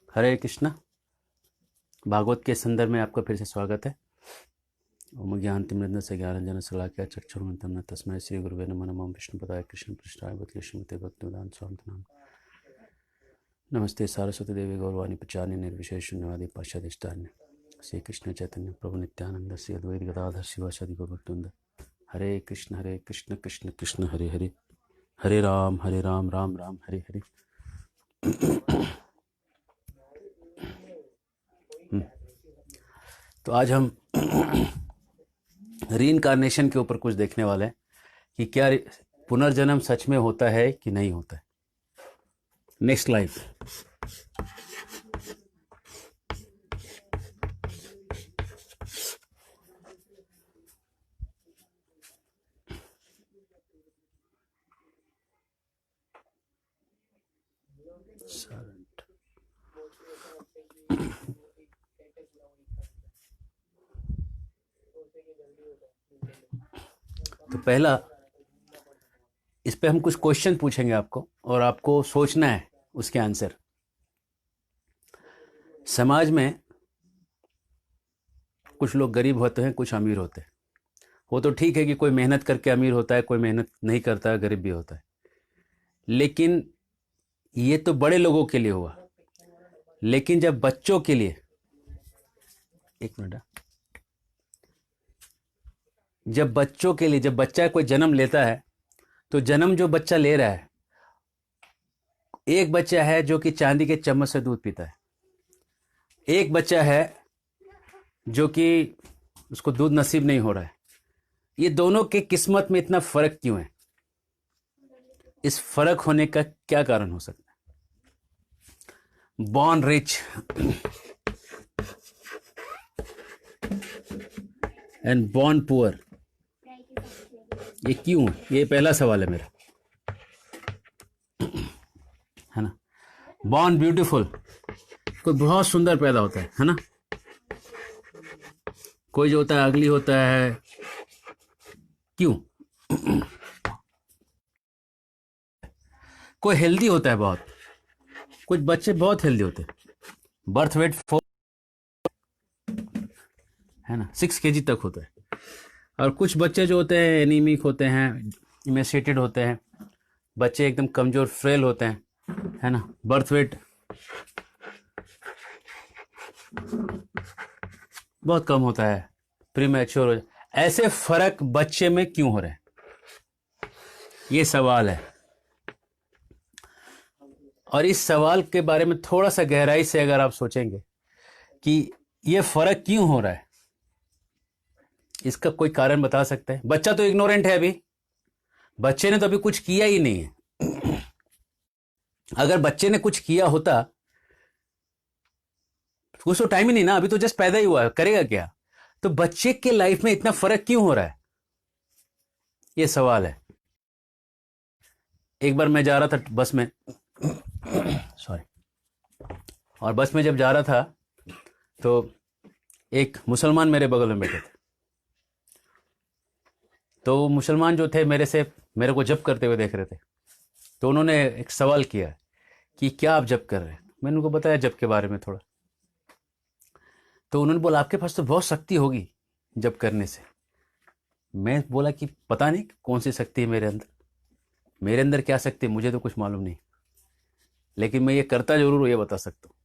हरे कृष्णा। भागवत के संदर्भ में आपका फिर से स्वागत है। ओम ज्ञानतिमिरन्दस्य से ज्ञानंजन शलाकया चक्षुरुन्मिलितं तस्मै श्री गुरुवे नमः। नमो विष्णुपदाय कृष्णपृष्ठाय भूतले भक्तिवेदांत स्वामी। नमस्ते सारस्वती देवी गौरवाणी प्रचारिणे निर्विशेष शून्यवादी पाश्चात्य श्री कृष्ण चैतन्य प्रभु नित्यानंद श्री अद्वैत गदाधर शिवासादि गौरभक्तवृंद। हरे कृष्ण कृष्ण कृष्ण हरे हरे, हरे राम राम राम हरे हरे। तो आज हम रीइंकार्नेशन के ऊपर कुछ देखने वाले हैं कि क्या पुनर्जन्म सच में होता है कि नहीं होता है। Next life. तो पहला, इस पे हम कुछ क्वेश्चन पूछेंगे आपको और आपको सोचना है उसके आंसर। समाज में कुछ लोग गरीब होते हैं, कुछ अमीर होते हैं। वो तो ठीक है कि कोई मेहनत करके अमीर होता है, कोई मेहनत नहीं करता है, गरीब भी होता है। लेकिन ये तो बड़े लोगों के लिए हुआ। लेकिन जब बच्चों के लिए, एक मिनट, जब बच्चों के लिए, जब बच्चा कोई जन्म लेता है तो जन्म जो बच्चा ले रहा है, एक बच्चा है जो कि चांदी के चम्मच से दूध पीता है, एक बच्चा है जो कि उसको दूध नसीब नहीं हो रहा है। ये दोनों के किस्मत में इतना फर्क क्यों है? इस फर्क होने का क्या कारण हो सकता है? Born rich and born poor, ये क्यों? ये पहला सवाल है मेरा, है ना। बॉर्न ब्यूटीफुल, कोई बहुत सुंदर पैदा होता है ना। कोई जो होता है अगली होता है, क्यों? कोई हेल्दी होता है बहुत, कुछ बच्चे बहुत हेल्दी होते हैं, बर्थ वेट 4 है ना, 6 kg तक होता है। और कुछ बच्चे जो होते हैं एनीमिक होते हैं, इमेसिएटेड होते हैं, बच्चे एकदम कमजोर फ्रेल होते हैं, है ना। बर्थ वेट बहुत कम होता है, प्रीमैच्योर हो। ऐसे फर्क बच्चे में क्यों हो रहे हैं? ये सवाल है। और इस सवाल के बारे में थोड़ा सा गहराई से अगर आप सोचेंगे कि ये फर्क क्यों हो रहा है, इसका कोई कारण बता सकते हैं? बच्चा तो इग्नोरेंट है अभी, बच्चे ने तो अभी कुछ किया ही नहीं है। अगर बच्चे ने कुछ किया होता, कुछ तो टाइम ही नहीं ना, अभी तो जस्ट पैदा ही हुआ है, करेगा क्या? तो बच्चे के लाइफ में इतना फर्क क्यों हो रहा है, ये सवाल है। एक बार मैं जा रहा था बस में, सॉरी, और बस में जब जा रहा था तो एक मुसलमान मेरे बगल में बैठे थे। तो मुसलमान जो थे मेरे को जप करते हुए देख रहे थे। तो उन्होंने एक सवाल किया कि क्या आप जप कर रहे हैं? मैंने उनको बताया जप के बारे में थोड़ा। तो उन्होंने बोला आपके पास तो बहुत शक्ति होगी जप करने से। मैं बोला कि पता नहीं कौन सी शक्ति है मेरे अंदर क्या शक्ति है, मुझे तो कुछ मालूम नहीं, लेकिन मैं ये करता जरूर हूँ, ये बता सकता हूँ।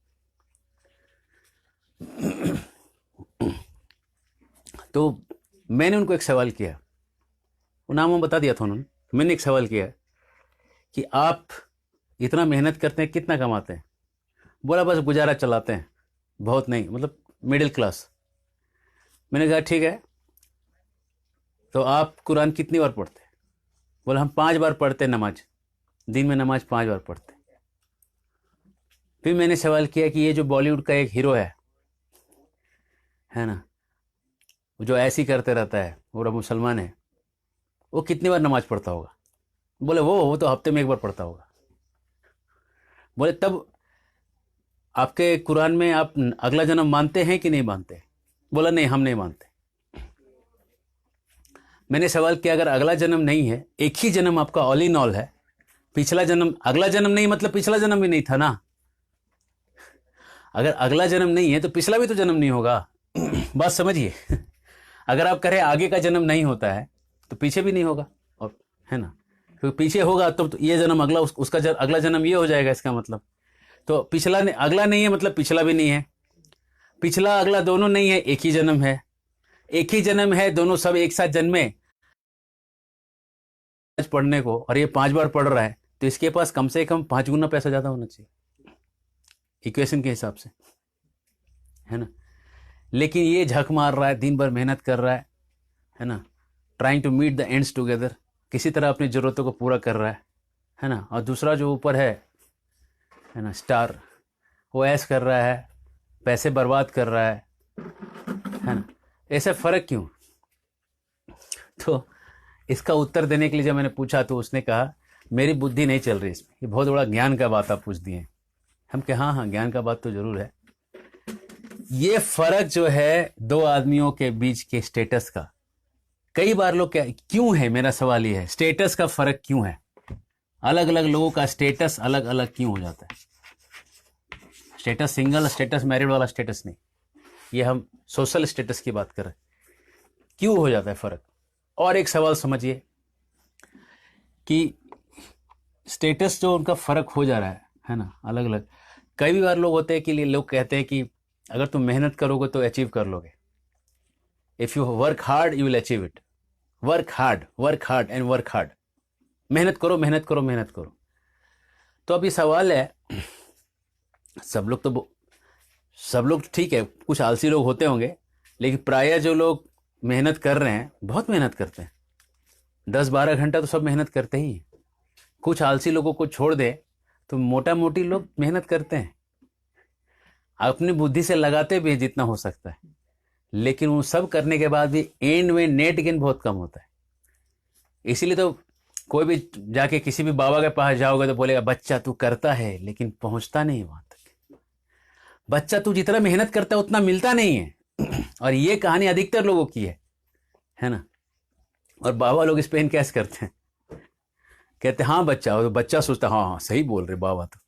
तो मैंने उनको एक सवाल किया, वो नाम बता दिया था उन्होंने। मैंने एक सवाल किया कि आप इतना मेहनत करते हैं, कितना कमाते हैं? बोला बस गुजारा चलाते हैं, बहुत नहीं, मतलब मिडिल क्लास। मैंने कहा ठीक है, तो आप कुरान कितनी बार पढ़ते हैं? बोला हम 5 बार पढ़ते हैं नमाज, दिन में नमाज 5 बार पढ़ते हैं। फिर मैंने सवाल किया कि ये जो बॉलीवुड का एक हीरो है ना, जो ऐसी करते रहता है, वो मुसलमान है, वो कितनी बार नमाज पढ़ता होगा? बोले वो तो हफ्ते में 1 बार पढ़ता होगा। बोले तब आपके कुरान में आप अगला जन्म मानते हैं कि नहीं मानते? बोला नहीं, हम नहीं मानते। मैंने सवाल किया अगर अगला जन्म नहीं है, एक ही जन्म आपका ऑल इन ऑल है, पिछला जन्म, अगला जन्म नहीं मतलब पिछला जन्म भी नहीं था ना। अगर अगला जन्म नहीं है तो पिछला भी तो जन्म नहीं होगा। बात समझिए। अगर आप करें आगे का जन्म नहीं होता है तो पीछे भी नहीं होगा, और है ना, तो पीछे होगा तो ये जन्म अगला उसका अगला जन्म ये हो जाएगा, इसका मतलब। तो पिछला अगला नहीं है मतलब पिछला भी नहीं है, पिछला अगला दोनों नहीं है, एक ही जन्म है। एक ही जन्म है, दोनों सब एक साथ जन्मे पढ़ने को, और ये 5 बार पढ़ रहा है तो इसके पास कम से कम 5 गुना पैसा ज्यादा होना चाहिए इक्वेशन के हिसाब से, है ना। लेकिन ये झक मार रहा है, दिन भर मेहनत कर रहा है ना, trying to meet the ends together, किसी तरह अपनी ज़रूरतों को पूरा कर रहा है ना। और दूसरा जो ऊपर है ना, स्टार, वो ऐश कर रहा है, पैसे बर्बाद कर रहा है ना। ऐसा फ़र्क क्यों? तो इसका उत्तर देने के लिए जब मैंने पूछा तो उसने कहा मेरी बुद्धि नहीं चल रही इसमें, ये बहुत बड़ा ज्ञान का बात आप पूछ दिए। हम कहे हाँ हाँ, ज्ञान का बात तो ज़रूर है। ये फ़र्क जो है दो आदमियों के बीच के स्टेटस का, कई बार लोग क्या क्यों है, मेरा सवाल ये है, स्टेटस का फ़र्क क्यों है? अलग अलग लोगों का स्टेटस अलग अलग क्यों हो जाता है? स्टेटस सिंगल स्टेटस, मैरिड वाला स्टेटस नहीं, ये हम सोशल स्टेटस की बात कर रहे हैं। क्यों हो जाता है फ़र्क? और एक सवाल समझिए कि स्टेटस जो उनका फ़र्क हो जा रहा है ना, अलग अलग। कई बार लोग होते हैं कि लोग कहते हैं कि अगर तुम मेहनत करोगे तो अचीव कर लोगे। If you work hard you will achieve it. Work hard and work hard. मेहनत करो मेहनत करो मेहनत करो। तो अब ये सवाल है, सब लोग ठीक है, कुछ आलसी लोग होते होंगे, लेकिन प्रायः जो लोग मेहनत कर रहे हैं बहुत मेहनत करते हैं, 10-12 घंटा तो सब मेहनत करते ही। कुछ आलसी लोगों को छोड़ दे तो मोटा मोटी लोग मेहनत करते हैं, अपनी बुद्धि से लगाते भी जितना हो सकता है, लेकिन वो सब करने के बाद भी एंड में नेट गेन बहुत कम होता है। इसीलिए तो कोई भी जाके किसी भी बाबा के पास जाओगे तो बोलेगा बच्चा तू करता है लेकिन पहुंचता नहीं वहां तक। बच्चा तू जितना मेहनत करता है उतना मिलता नहीं है। और ये कहानी अधिकतर लोगों की है ना। और बाबा लोग इस पे इनकैस करते हैं, कहते हाँ बच्चा, तो बच्चा सोचता हाँ हाँ सही बोल रहे बाबा। तो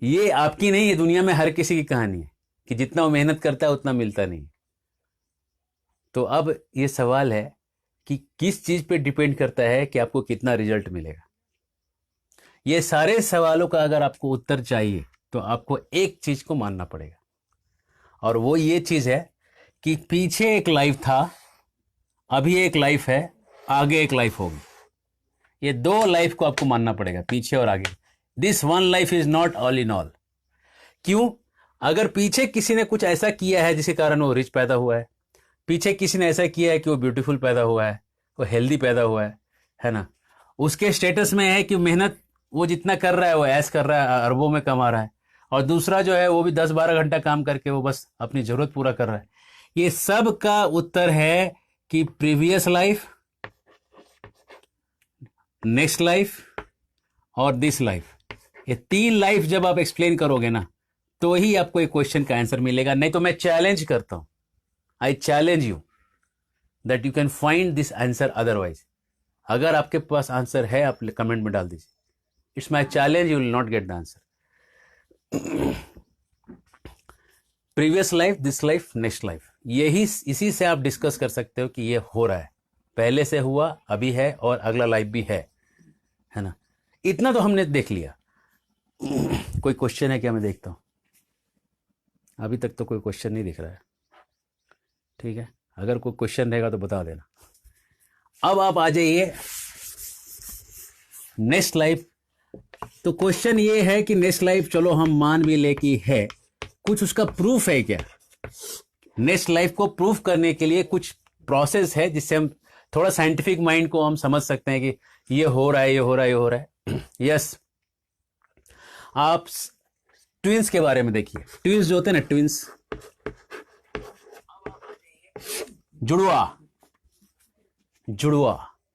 ये आपकी नहीं है, दुनिया में हर किसी की कहानी है कि जितना वो मेहनत करता है उतना मिलता नहीं। तो अब ये सवाल है कि किस चीज पे डिपेंड करता है कि आपको कितना रिजल्ट मिलेगा। ये सारे सवालों का अगर आपको उत्तर चाहिए तो आपको एक चीज को मानना पड़ेगा, और वो ये चीज है कि पीछे एक लाइफ था, अभी एक लाइफ है, आगे एक लाइफ होगी। ये दो लाइफ को आपको मानना पड़ेगा, पीछे और आगे। This one life is not all in all. क्यों? अगर पीछे किसी ने कुछ ऐसा किया है जिसके कारण वो रिच पैदा हुआ है, पीछे किसी ने ऐसा किया है कि वो ब्यूटीफुल पैदा हुआ है, वो हेल्दी पैदा हुआ है ना, उसके स्टेटस में है कि मेहनत वो जितना कर रहा है वो ऐश कर रहा है, अरबों में कमा रहा है, और दूसरा जो है वो भी 10-12 घंटा काम करके वो बस अपनी जरूरत पूरा कर रहा है। ये सब का उत्तर है कि प्रीवियस लाइफ, नेक्स्ट लाइफ और दिस लाइफ, ये 3 लाइफ जब आप एक्सप्लेन करोगे ना तो ही आपको एक क्वेश्चन का आंसर मिलेगा। नहीं तो मैं चैलेंज करता हूं, I challenge you that you can find this answer otherwise. अगर आपके पास आंसर है आप कमेंट में डाल दीजिए, it's my challenge, you will not get the answer. Previous life, this life, next life, यही इसी से आप डिस्कस कर सकते हो कि ये हो रहा है, पहले से हुआ, अभी है और अगला लाइफ भी है ना। इतना तो हमने देख लिया। कोई क्वेश्चन है क्या? मैं देखता हूं, अभी तक तो कोई क्वेश्चन नहीं दिख रहा है। ठीक है, अगर कोई क्वेश्चन रहेगा तो बता देना। अब आप आ जाइए नेक्स्ट लाइफ। तो क्वेश्चन ये है कि नेक्स्ट लाइफ चलो हम मान भी ले कि है, कुछ उसका प्रूफ है क्या? नेक्स्ट लाइफ को प्रूफ करने के लिए कुछ प्रोसेस है जिससे हम थोड़ा साइंटिफिक माइंड को हम समझ सकते हैं कि ये हो रहा है, ये हो रहा है, ये हो रहा है। यस, आप ट्विंस के बारे में देखिए। ट्विंस जो होते हैं ना, ट्विंस,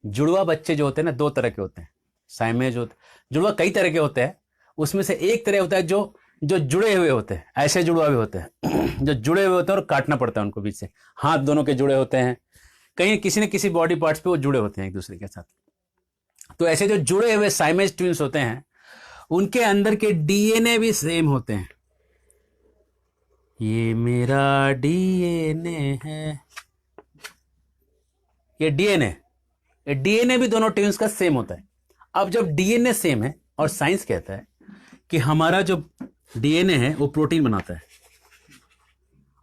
जुड़वा बच्चे जो होते हैं ना, 2 तरह के होते हैं। साइमेज होते, जुड़वा कई तरह के होते हैं, उसमें से एक तरह होता है जो जुड़े हुए होते हैं। ऐसे जुड़वा भी होते हैं जो जुड़े हुए होते हैं और काटना पड़ता है उनको बीच से। हाथ दोनों के जुड़े होते हैं, कहीं किसी न किसी बॉडी पार्ट्स पे वो जुड़े होते हैं एक दूसरे के साथ। तो ऐसे जो जुड़े हुए साइमेज ट्विंस होते हैं, उनके अंदर के डीएनए भी सेम होते हैं। ये मेरा डीएनए है, ये डीएनए भी दोनों ट्यून्स का सेम होता है। अब जब डीएनए सेम है और साइंस कहता है कि हमारा जो डीएनए है वो प्रोटीन बनाता है,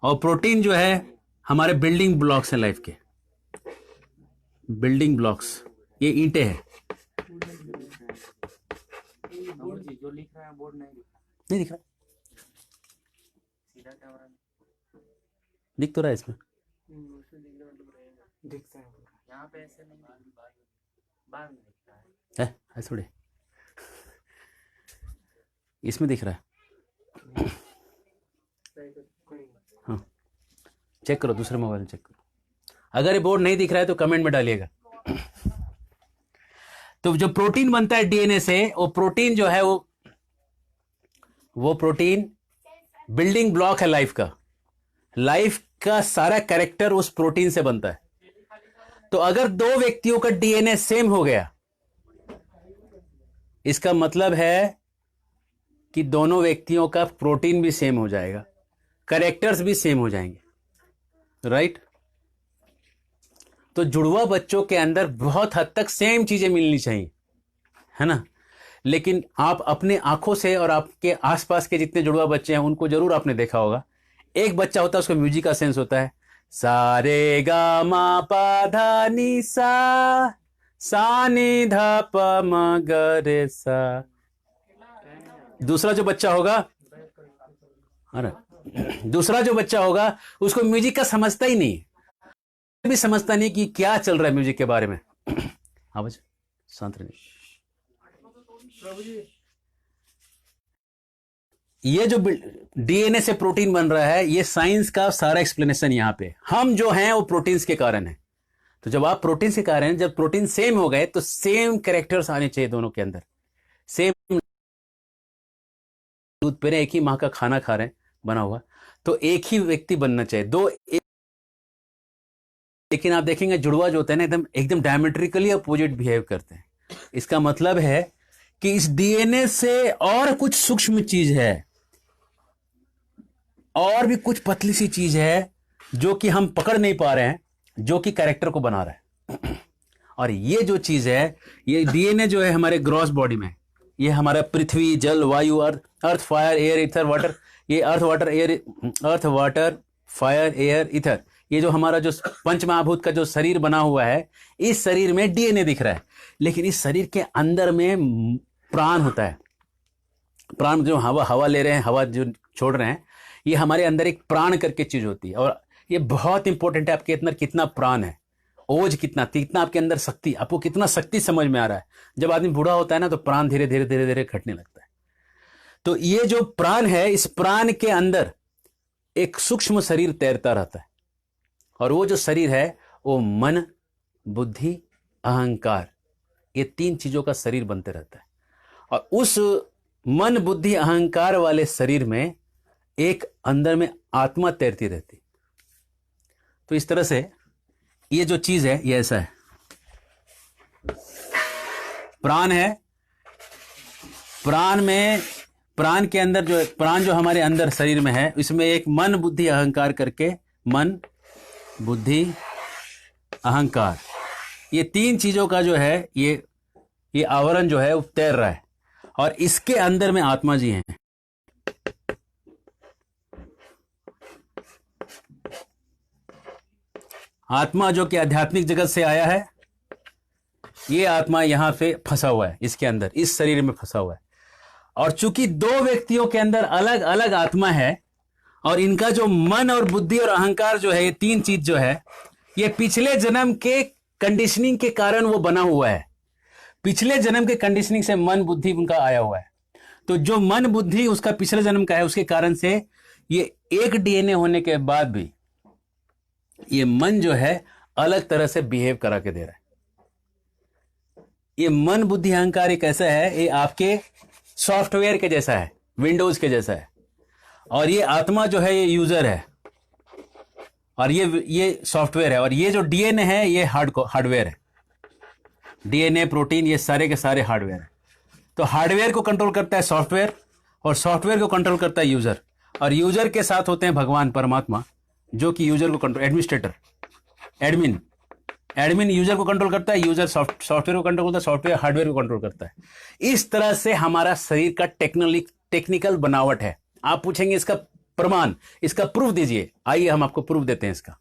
और प्रोटीन जो है हमारे बिल्डिंग ब्लॉक्स हैं लाइफ के, बिल्डिंग ब्लॉक्स, ये ईंटें हैं। जो लिख रहा है बोर्ड नहीं दिख रहा, सीधा कैमरा दिख तो रहा है इसमें, दिखता है यहाँ पे, ऐसे नहीं बाद में दिखता है। ऐसे थोड़े, इसमें दिख रहा है। हाँ, चेक करो, दूसरे मोबाइल में चेक करो। अगर ये बोर्ड नहीं दिख रहा है तो कमेंट में डालिएगा। तो जो प्रोटीन बनता है डीएनए से, वो प्रोटीन जो है वो प्रोटीन बिल्डिंग ब्लॉक है लाइफ का। लाइफ का सारा कैरेक्टर उस प्रोटीन से बनता है। तो अगर दो व्यक्तियों का डीएनए सेम हो गया, इसका मतलब है कि दोनों व्यक्तियों का प्रोटीन भी सेम हो जाएगा, कैरेक्टर्स भी सेम हो जाएंगे, राइट? तो जुड़वा बच्चों के अंदर बहुत हद तक सेम चीजें मिलनी चाहिए, है ना? लेकिन आप अपने आंखों से और आपके आसपास के जितने जुड़वा बच्चे हैं उनको जरूर आपने देखा होगा। एक बच्चा होता है, उसको म्यूजिक का सेंस होता है, सा रे गा मा पा धा नी सा नी धा प म ग रे सा। दूसरा जो बच्चा होगा, अरे दूसरा जो बच्चा होगा उसको म्यूजिक का समझता ही नहीं, भी समझता नहीं कि क्या चल रहा है म्यूजिक के बारे में। हाँ बच्चा, शांत रहने। ये जो डीएनए से प्रोटीन बन रहा है, ये साइंस का सारा एक्सप्लेनेशन यहां पे। हम जो हैं वो प्रोटीन्स के कारण है। तो जब आप प्रोटीन के कारण, जब प्रोटीन सेम हो गए तो सेम कैरेक्टर्स आने चाहिए दोनों के अंदर। सेम दूध पी रहे, एक ही माँ का खाना खा रहे हैं बना हुआ, तो एक ही व्यक्ति बनना चाहिए। दो एक, लेकिन आप देखेंगे जुड़वा जो होता है ना, एकदम डायमेट्रिकली अपोजिट बिहेव करते हैं। इसका मतलब है कि इस डीएनए से और कुछ सूक्ष्म चीज है, और भी कुछ पतली सी चीज है जो कि हम पकड़ नहीं पा रहे हैं, जो कि कैरेक्टर को बना रहा है। और ये जो चीज है, ये डीएनए जो है हमारे ग्रॉस बॉडी में, ये हमारा पृथ्वी, जल, वायु, अर्थ फायर एयर ईथर वाटर, ये earth water fire air ether, ये जो हमारा जो पंच महाभूत का जो शरीर बना हुआ है, इस शरीर में डीएनए दिख रहा है। लेकिन इस शरीर के अंदर में प्राण होता है। प्राण जो हवा ले रहे हैं, हवा जो छोड़ रहे हैं, ये हमारे अंदर एक प्राण करके चीज होती है। और ये बहुत इंपॉर्टेंट है, आपके अंदर कितना प्राण है, ओज कितना आपके अंदर शक्ति, आपको कितना शक्ति समझ में आ रहा है। जब आदमी बूढ़ा होता है ना, तो प्राण धीरे धीरे धीरे धीरे घटने लगता है। तो ये जो प्राण है, इस प्राण के अंदर एक सूक्ष्म शरीर तैरता रहता है, और वो जो शरीर है वो मन, बुद्धि, अहंकार, ये तीन चीजों का शरीर बनते रहता है। और उस मन, बुद्धि, अहंकार वाले शरीर में एक अंदर में आत्मा तैरती रहती। तो इस तरह से ये जो चीज है ये ऐसा है, प्राण है। प्राण के अंदर जो प्राण जो हमारे अंदर शरीर में है, इसमें एक मन, बुद्धि, अहंकार करके, मन, बुद्धि, अहंकार, ये तीन चीजों का जो है ये आवरण जो है वो तैर रहा है। और इसके अंदर में आत्मा जी हैं। आत्मा जो कि आध्यात्मिक जगत से आया है, ये आत्मा यहां पे फंसा हुआ है, इसके अंदर, इस शरीर में फंसा हुआ है। और चूंकि दो व्यक्तियों के अंदर अलग अलग आत्मा है, और इनका जो मन और बुद्धि और अहंकार जो है, ये तीन चीज जो है, ये पिछले जन्म के कंडीशनिंग के कारण वो बना हुआ है। पिछले जन्म के कंडीशनिंग से मन, बुद्धि उनका आया हुआ है। तो जो मन, बुद्धि उसका पिछले जन्म का है, उसके कारण से ये एक डीएनए होने के बाद भी ये मन जो है अलग तरह से बिहेव करा के दे रहा है। ये मन, बुद्धि, अहंकार एक ऐसा है, ये आपके सॉफ्टवेयर के जैसा है, विंडोज के जैसा है। और ये आत्मा जो है ये यूजर है, और ये सॉफ्टवेयर है। और ये जो डीएनए है ये हार्डवेयर है। डीएनए, प्रोटीन, ये सारे के सारे हार्डवेयर है। तो हार्डवेयर को कंट्रोल करता है सॉफ्टवेयर, और सॉफ्टवेयर को कंट्रोल करता है यूजर। और यूजर के साथ होते हैं भगवान परमात्मा, जो कि यूजर को control, administrator, admin admin user को कंट्रोल करता है, यूजर सॉफ्टवेयर को कंट्रोल करता है, सॉफ्टवेयर हार्डवेयर को कंट्रोल करता है। इस तरह से हमारा शरीर का टेक्निकल बनावट है। आप पूछेंगे इसका प्रमाण, इसका प्रूफ दीजिए, आइए हम आपको प्रूफ देते हैं इसका।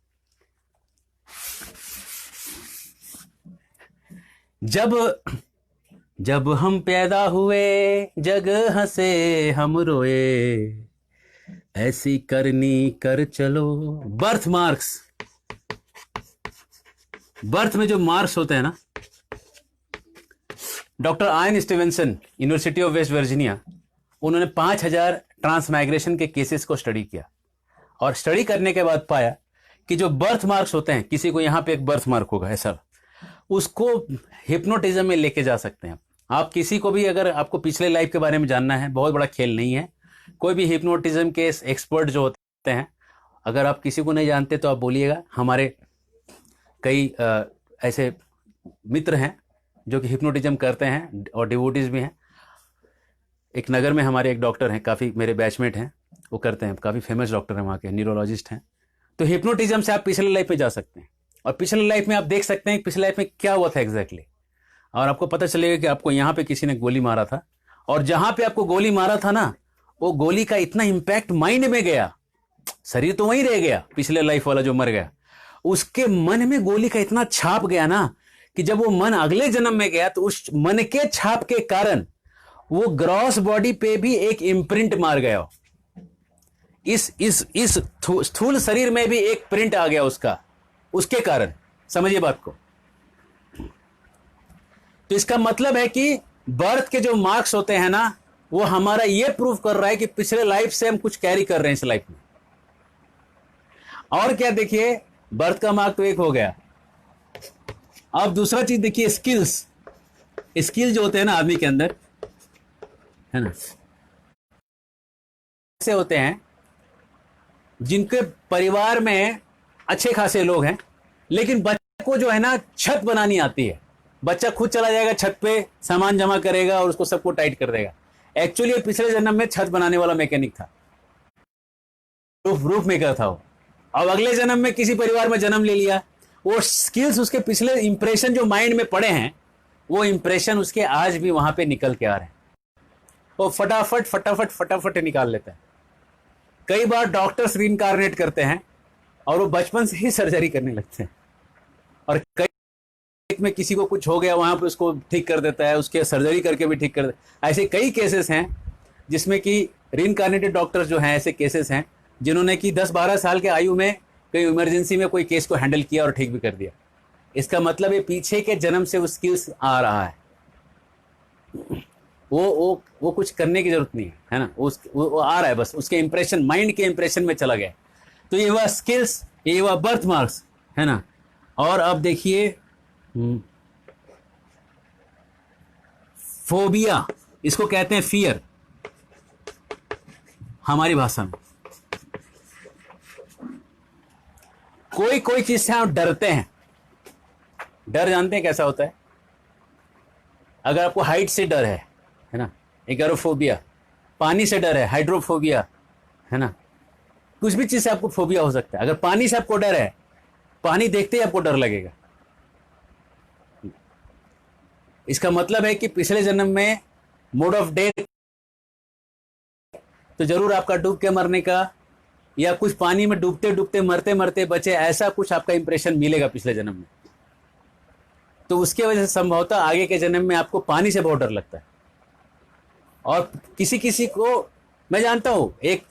जब हम पैदा हुए जग हंसे हम रोए, ऐसी करनी कर चलो। बर्थ मार्क्स, बर्थ में जो मार्क्स होते हैं ना, doctor ion Stevenson, university of West Virginia, उन्होंने 5000 ट्रांसमाइग्रेशन के केसेस को स्टडी किया और स्टडी करने के बाद पाया कि जो बर्थ मार्क्स होते हैं, किसी को यहां पे एक बर्थ मार्क होगा ऐसा, उसको हिप्नोटिज्म में लेके जा सकते हैं। आप किसी को भी, अगर आपको पिछले लाइफ के बारे में जानना है, बहुत बड़ा खेल नहीं है, कोई भी हिप्नोटिज्म के एक्सपर्ट जो होते हैं, अगर आप किसी को नहीं जानते तो आप बोलिएगा। हमारे कई ऐसे मित्र हैं जो कि हिप्नोटिज्म करते हैं और डिवोटीज भी हैं। एक नगर में हमारे एक डॉक्टर हैं, काफ़ी मेरे बैचमेट हैं, वो करते हैं, काफ़ी फेमस डॉक्टर हैं वहाँ के, न्यूरोलॉजिस्ट हैं। तो हिप्नोटिज्म से आप पिछले लाइफ में जा सकते हैं और पिछले लाइफ में आप देख सकते हैं पिछले लाइफ में क्या हुआ था एग्जैक्टली, और आपको पता चलेगा कि आपको यहाँ पे किसी ने गोली मारा था, और जहाँ पे आपको गोली मारा था ना, वो गोली का इतना इम्पैक्ट माइंड में गया, शरीर तो वहीं रह गया, पिछले लाइफ वाला जो मर गया, उसके मन में गोली का इतना छाप गया ना कि जब वो मन अगले जन्म में गया तो उस मन के छाप के कारण वो ग्रॉस बॉडी पे भी एक इम्प्रिंट मार गया। इस स्थूल शरीर में भी एक प्रिंट आ गया उसका, उसके कारण। समझिए बात को। तो इसका मतलब है कि बर्थ के जो मार्क्स होते हैं ना, वो हमारा ये प्रूव कर रहा है कि पिछले लाइफ से हम कुछ कैरी कर रहे हैं इस लाइफ में। और क्या, देखिए बर्थ का मार्क तो एक हो गया। अब दूसरा चीज देखिए, स्किल्स। स्किल जो होते हैं ना आदमी के अंदर, है ना, ऐसे होते हैं जिनके परिवार में अच्छे खासे लोग हैं, लेकिन बच्चे को जो है ना छत बनानी आती है। बच्चा खुद चला जाएगा छत पे, सामान जमा करेगा और उसको सबको टाइट कर देगा। एक्चुअली पिछले जन्म में छत बनाने वाला मैकेनिक था, रूफ मेकर था वो। अब अगले जन्म में किसी परिवार में जन्म ले लिया, वो स्किल्स, उसके पिछले इंप्रेशन जो माइंड में पड़े हैं, वो इंप्रेशन उसके आज भी वहां पे निकल के आ रहे हैं। वो फटाफट निकाल लेता है। कई बार डॉक्टर्स रीइंकार्नेट करते हैं और वो बचपन से ही सर्जरी करने लगते हैं, और कई में किसी को कुछ हो गया वहां पे उसको ठीक कर देता है, उसके सर्जरी करके भी ठीक कर देता है। ऐसे कई केसेस हैं जिसमें कि रीइंकार्नेटेड डॉक्टर्स जो हैं, ऐसे केसेस हैं जिन्होंने कि 10-12 साल के आयु में कई इमरजेंसी में कोई केस को हैंडल किया और ठीक भी कर दिया। इसका मतलब ये पीछे के जन्म से वो स्किल्स आ रहा है। वो कुछ करने की जरूरत नहीं है ना, वो आ रहा है, बस उसके इंप्रेशन, माइंड के इंप्रेशन में चला गया। तो ये हुआ स्किल्स, ये हुआ बर्थ मार्क्स, है ना। और अब देखिए फोबिया, इसको कहते हैं फियर हमारी भाषा में। कोई चीज से आप डरते हैं। डर जानते हैं कैसा होता है? अगर आपको हाइट से डर है ना, एगोराफोबिया। पानी से डर है, हाइड्रोफोबिया, है ना। कुछ भी चीज से आपको फोबिया हो सकता है। अगर पानी से आपको डर है, पानी देखते ही आपको डर लगेगा, इसका मतलब है कि पिछले जन्म में मोड ऑफ डेथ तो जरूर आपका डूब के मरने का, या कुछ पानी में डूबते डूबते मरते मरते बचे, ऐसा कुछ आपका इंप्रेशन मिलेगा पिछले जन्म में। तो उसके वजह से संभवतः आगे के जन्म में आपको पानी से बहुत डर लगता है। और किसी किसी को, मैं जानता हूं, एक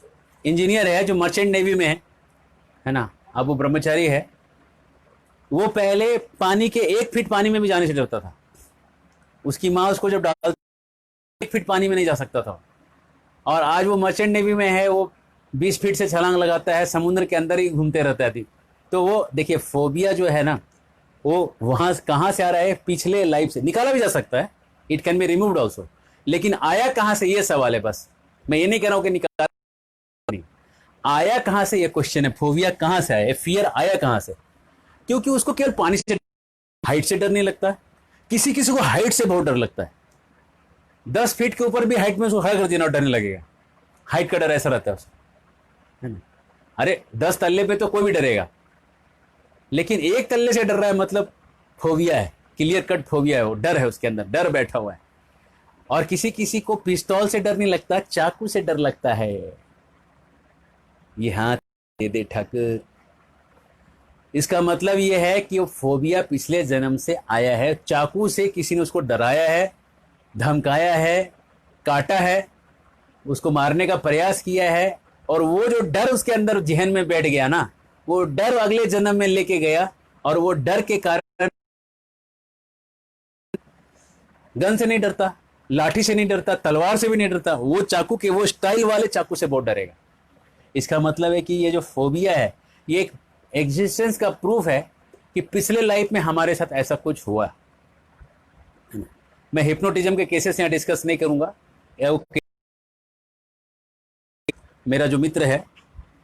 इंजीनियर है जो मर्चेंट नेवी में है ना, अब वो ब्रह्मचारी है। वो पहले पानी के 1 फीट पानी में भी जाने से डरता था। उसकी माँ उसको जब डाल 1 फीट पानी में नहीं जा सकता था, और आज वो मर्चेंट नेवी में है। वो 20 फीट से छलांग लगाता है, समुद्र के अंदर ही घूमते रहता है। तो वो देखिए, फोबिया जो है ना, वो वहां कहां से आ रहा है? पिछले लाइफ से। निकाला भी जा सकता है, it can be removed also, लेकिन आया कहां से, ये सवाल है। बस मैं ये नहीं कह रहा हूं कि निकाला नहीं, आया कहां से, ये क्वेश्चन है। फोबिया कहां से आया, फियर आया कहां से? क्योंकि उसको केवल पानी से, हाइट से डर नहीं लगता है। किसी किसी को हाइट से बहुत डर लगता है। 10 फीट के ऊपर भी हाइट में उसको खड़ा कर देना, डरने लगेगा। हाइट का डर ऐसा रहता है उसको। है ना। अरे 10 तल्ले पे तो कोई भी डरेगा, लेकिन एक तल्ले से डर रहा है मतलब फोबिया है, क्लियर कट फोबिया है, वो डर है, उसके अंदर डर बैठा हुआ है। और किसी किसी को पिस्तौल से डर नहीं लगता, चाकू से डर लगता है। ये हाथ दे दे ठक, इसका मतलब ये है कि वो फोबिया पिछले जन्म से आया है। चाकू से किसी ने उसको डराया है, धमकाया है, काटा है, उसको मारने का प्रयास किया है, और वो जो डर उसके अंदर जहन में बैठ गया ना, वो डर अगले जन्म में लेके गया, और वो डर के कारण गन से नहीं डरता, लाठी से नहीं डरता, तलवार से भी नहीं डरता, वो चाकू के, वो स्टाइल वाले चाकू से बहुत डरेगा। इसका मतलब है कि ये जो फोबिया है, ये एक एग्जिस्टेंस का प्रूफ है कि पिछले लाइफ में हमारे साथ ऐसा कुछ हुआ। मैं हिप्नोटिज्म के केसेस यहाँ डिस्कस नहीं करूंगा। मेरा जो मित्र है,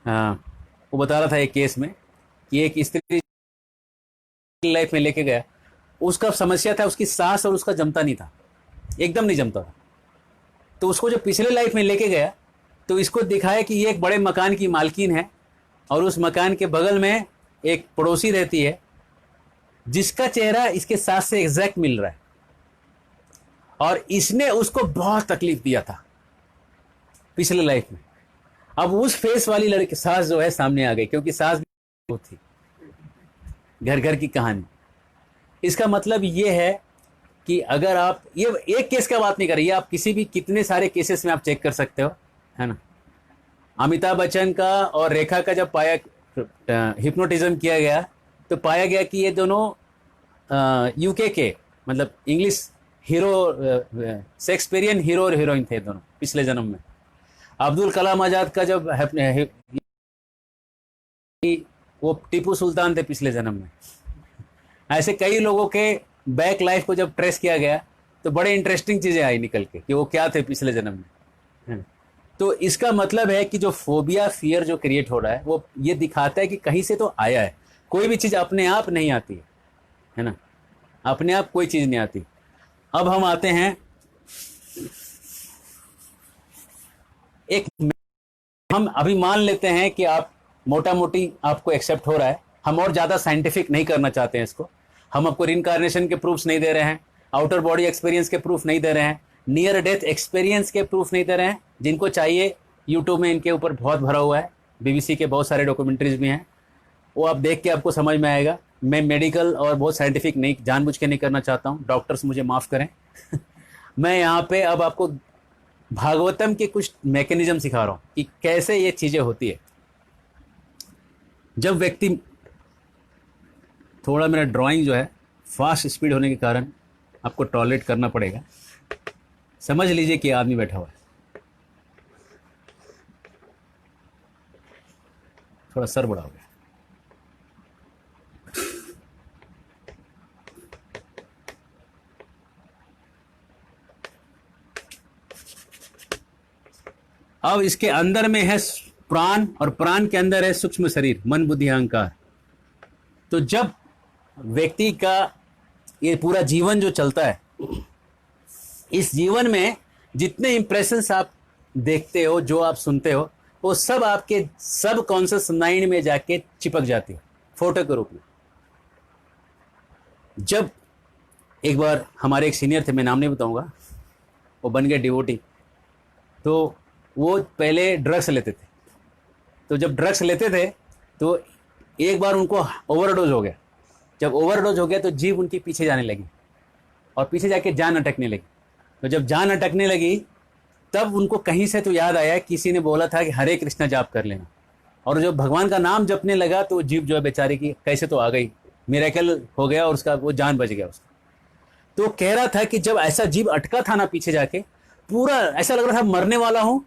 वो बता रहा था एक केस में कि एक स्त्री लाइफ में लेके गया, उसका समस्या था उसकी सास और उसका जमता नहीं था, एकदम नहीं जमता था। तो उसको जो पिछले लाइफ में लेके गया, तो इसको दिखाया कि ये एक बड़े मकान की मालकिन है, और उस मकान के बगल में एक पड़ोसी रहती है जिसका चेहरा इसके सास से एग्जैक्ट मिल रहा है, और इसने उसको बहुत तकलीफ दिया था पिछले लाइफ में। अब उस फेस वाली लड़की सास जो है सामने आ गई, क्योंकि सास भी थी, घर घर की कहानी। इसका मतलब ये है कि अगर आप, ये एक केस का बात नहीं कर रही है, आप किसी भी कितने सारे केसेस में आप चेक कर सकते हो, है ना। अमिताभ बच्चन का और रेखा का जब पाया हिप्नोटिज्म किया गया, तो पाया गया कि ये दोनों यूके के, मतलब इंग्लिश हीरो, शेक्सपियरियन हीरो और हीरोइन थे दोनों पिछले जन्म में। अब्दुल कलाम आजाद का जब वो टीपू सुल्तान थे पिछले जन्म में। ऐसे कई लोगों के बैक लाइफ को जब ट्रेस किया गया, तो बड़े इंटरेस्टिंग चीजें आई निकल के कि वो क्या थे पिछले जन्म में, है ना। तो इसका मतलब है कि जो फोबिया, फियर जो क्रिएट हो रहा है, वो ये दिखाता है कि कहीं से तो आया है। कोई भी चीज अपने आप नहीं आती है ना, अपने आप कोई चीज नहीं आती। अब हम आते हैं एक, हम अभी मान लेते हैं कि आप मोटा मोटी आपको एक्सेप्ट हो रहा है, हम और ज्यादा साइंटिफिक नहीं करना चाहते हैं इसको। हम आपको रिइंकार्नेशन के प्रूफ्स नहीं दे रहे हैं, आउटर बॉडी एक्सपीरियंस के प्रूफ नहीं दे रहे हैं, नियर डेथ एक्सपीरियंस के प्रूफ नहीं दे रहे हैं। जिनको चाहिए यूट्यूब में इनके ऊपर बहुत भरा हुआ है, बीबीसी के बहुत सारे डॉक्यूमेंट्रीज भी हैं, वो आप देख के आपको समझ में आएगा। मैं मेडिकल और बहुत साइंटिफिक नहीं, जानबूझ के नहीं करना चाहता हूँ, डॉक्टर्स मुझे माफ़ करें। मैं यहाँ पे अब आपको भागवतम के कुछ मैकेनिज्म सिखा रहा हूँ कि कैसे ये चीज़ें होती है। जब व्यक्ति, थोड़ा मेरा ड्राइंग जो है फास्ट स्पीड होने के कारण आपको टॉलरेट करना पड़ेगा। समझ लीजिए कि आदमी बैठा हुआ है, थोड़ा सर बड़ा हो गया। अब इसके अंदर में है प्राण, और प्राण के अंदर है सूक्ष्म शरीर, मन बुद्धि अहंकार। तो जब व्यक्ति का ये पूरा जीवन जो चलता है, इस जीवन में जितने इंप्रेशंस आप देखते हो, जो आप सुनते हो, वो सब आपके सब कॉन्शियस माइंड में जाके चिपक जाती है फोटो के रूप में। जब एक बार हमारे एक सीनियर थे, मैं नाम नहीं बताऊंगा, वो बन गए डिवोटी। तो वो पहले ड्रग्स लेते थे, तो जब ड्रग्स लेते थे तो एक बार उनको ओवरडोज हो गया। जब ओवरडोज हो गया तो जीभ उनके पीछे जाने लगी, और पीछे जाके जान अटकने लगी। तो जब जान अटकने लगी, तब उनको कहीं से तो याद आया, किसी ने बोला था कि हरे कृष्णा जाप कर लेना। और जब भगवान का नाम जपने लगा, तो जीभ जो है बेचारे की कैसे तो आ गई, मिरेकल हो गया, और उसका वो जान बच गया उसका। तो कह रहा था कि जब ऐसा जीभ अटका था ना पीछे जाके, पूरा ऐसा लग रहा था मरने वाला हूं।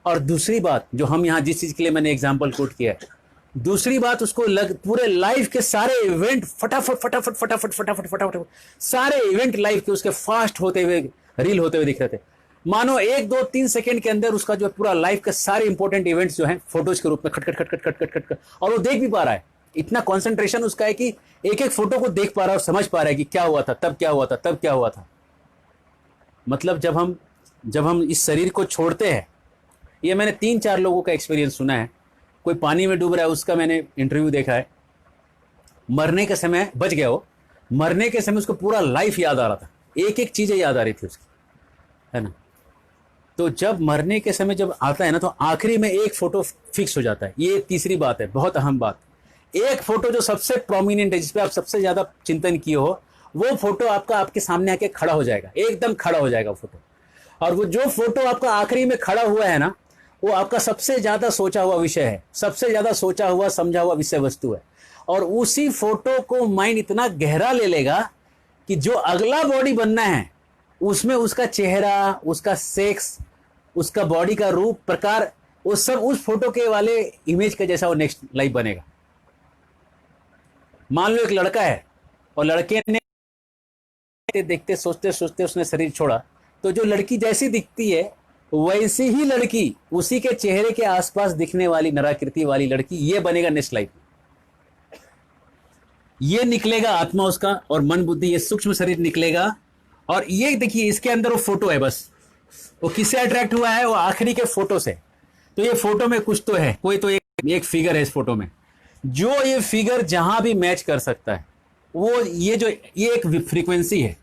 और दूसरी बात, जो हम यहाँ जिस चीज के लिए मैंने एग्जाम्पल कोट किया है, दूसरी बात उसको पूरे लाइफ के सारे इवेंट फटाफट फटाफट फटाफट फटाफट फटाफट सारे इवेंट लाइफ के उसके फास्ट होते हुए, रील होते हुए दिख रहे थे। मानो 1 2 3 सेकंड के अंदर उसका जो पूरा लाइफ के सारे इंपॉर्टेंट इवेंट्स जो हैं फोटोज के रूप में खट खट खट खट खट खट खट खट, और वो देख भी पा रहा है। इतना कॉन्सेंट्रेशन उसका है कि एक एक फोटो को देख पा रहा है और समझ पा रहा है कि क्या हुआ था, तब क्या हुआ था, तब क्या हुआ था। मतलब जब हम इस शरीर को छोड़ते हैं, ये मैंने 3-4 लोगों का एक्सपीरियंस सुना है कोई पानी में डूब रहा है, उसका मैंने इंटरव्यू देखा है, मरने के समय बच गया वो, मरने के समय उसको पूरा लाइफ याद आ रहा था, एक एक चीज़ें याद आ रही थी उसकी, है ना। तो जब मरने के समय जब आता है ना, तो आखिरी में एक फोटो फिक्स हो जाता है। ये तीसरी बात है, बहुत अहम बात। एक फोटो जो सबसे प्रोमिनेंट है, जिसपे आप सबसे ज्यादा चिंतन किए हो, वो फोटो आपका आपके सामने आके खड़ा हो जाएगा, एकदम खड़ा हो जाएगा फोटो। और वो जो फोटो आपका आखिरी में खड़ा हुआ है ना, वो आपका सबसे ज्यादा सोचा हुआ विषय है, सबसे ज्यादा सोचा हुआ समझा हुआ विषय वस्तु है। और उसी फोटो को माइंड इतना गहरा ले लेगा कि जो अगला बॉडी बनना है उसमें उसका चेहरा, उसका सेक्स, उसका बॉडी का रूप प्रकार, वो सब उस फोटो के वाले इमेज का जैसा वो नेक्स्ट लाइफ बनेगा। मान लो एक लड़का है और लड़के ने देखते देखते सोचते सोचते उसने शरीर छोड़ा, तो जो लड़की जैसी दिखती है वैसी ही लड़की, उसी के चेहरे के आसपास दिखने वाली नराकृति वाली लड़की, ये बनेगा नेक्स्ट लाइफ। ये निकलेगा आत्मा उसका, और मन बुद्धि, ये सूक्ष्म शरीर निकलेगा। और ये देखिए, इसके अंदर वो फोटो है, बस वो किससे अट्रैक्ट हुआ है, वो आखिरी के फोटो से। तो ये फोटो में कुछ तो है, कोई तो एक फिगर है इस फोटो में, जो ये फिगर जहां भी मैच कर सकता है, वो ये एक फ्रीक्वेंसी है,